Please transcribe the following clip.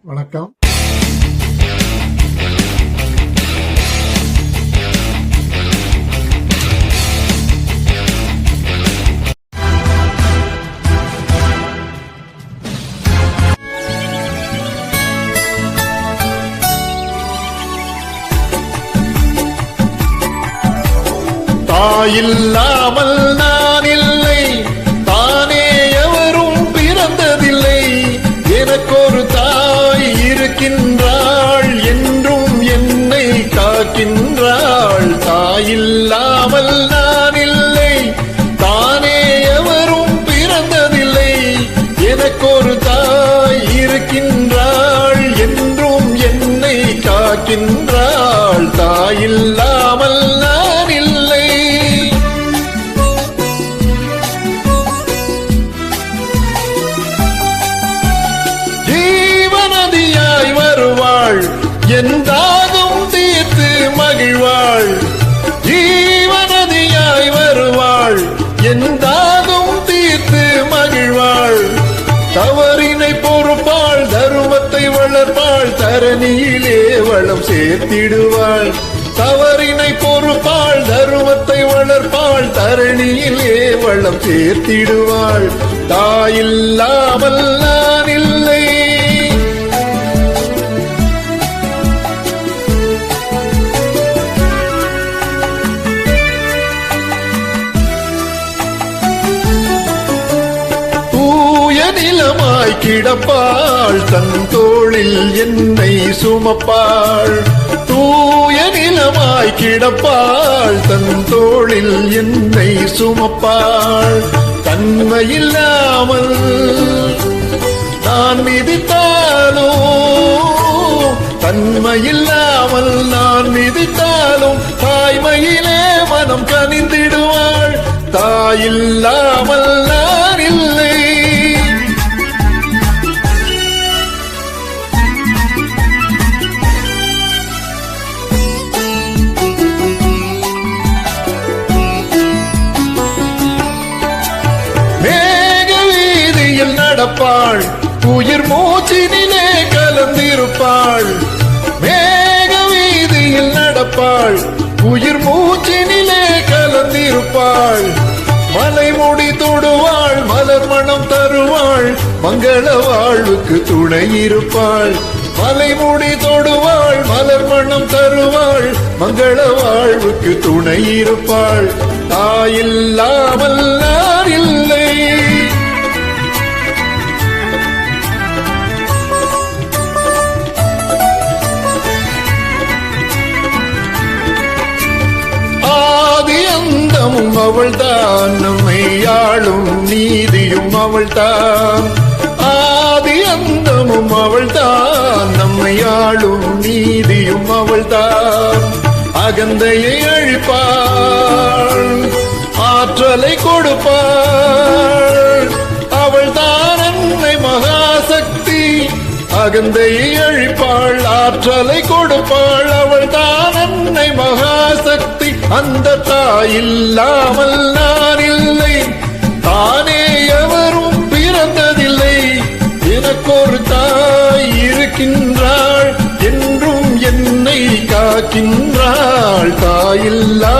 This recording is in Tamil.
வணக்கம். தாயில்லாமல் நான் இல்லை, தானே எவரும் பிறந்ததில்லை. எனக்கொரு தாய் இருக்கின்றாள், என்றும் என்னை காக்கின்றாள். தாயில்லாமல் நான் இல்லை, தானே எவரும் பிறந்ததில்லை. எனக்கொரு தாய் இருக்கின்றாள், என்றும் என்னை காக்கின்றாள். தாயில்லாமல் நான் இல்லை. ஜீவநதியாய் வருவாள், என் தாகம் தீர்த்து மகிழ்வாள். ஜீவநதியாய் வருவாள், என் தாகம் தீர்த்து மகிழ்வாள். தவறினை பொறுப்பாள், தருமத்தை வளர்ப்பாள், தரணியிலே வளம் சேர்த்திடுவாள். தவறினை பொறுப்பாள், தருமத்தை வளர்ப்பாள், தரணியிலே வளம் சேர்த்திடுவாள். தாயில்லாமல் நான் இல்லை. தூய நிலமாய் கிடப்பாள், தன் தோளில் என்னை சுமப்பாள். தூய நிலமாய் கிடப்பாள், தன் தோளில் என்னை சுமப்பாள். தன்மையில்லாமல் நான் மிதித்தாலும், தன்மையில்லாமல் நான் மிதித்தாலும், தாய்மையிலே மனம் கனிந்திடுவாள். தாயில்லாமல் நான் இல்லை. நடப்பாள், உயிர் மூச்சினிலே கலந்திருப்பாள். மேக வீதியில் நடப்பாள், உயிர் மூச்சினிலே கலந்திருப்பாள். மலைமுடி தொடுவாள், மலர் மணம் தருவாள், மங்கள வாழ்வுக்கு துணை இருப்பாள். மலைமுடி தொடுவாள், மலர் மணம் தருவாள், மங்கள வாழ்வுக்கு துணை இருப்பாள். தாயில்லாமல் நான் இல்லை. அந்தமும் அவள்தான், நம்மை ஆளும் நீதியும் அவள்தான். ஆதி அந்தமும் அவள்தான், நம்மை ஆளும் நீதியும் அவள்தான். அகந்தையை அழிப்பாள், ஆற்றலை கொடுப்பாள். அவள்தான் அன்னை மகாசக்தி. அகந்தையை அழிப்பாள், ஆற்றலை கொடுப்பாள். அவள்தான் அன்னை மகாசக்தி. அந்த தாயில்லாமல் நான் இல்லை, தானே எவரும் பிறந்ததில்லை. எனக்கொரு தாய் இருக்கின்றாள், என்றும் என்னை காக்கின்றாள். தாயில்லா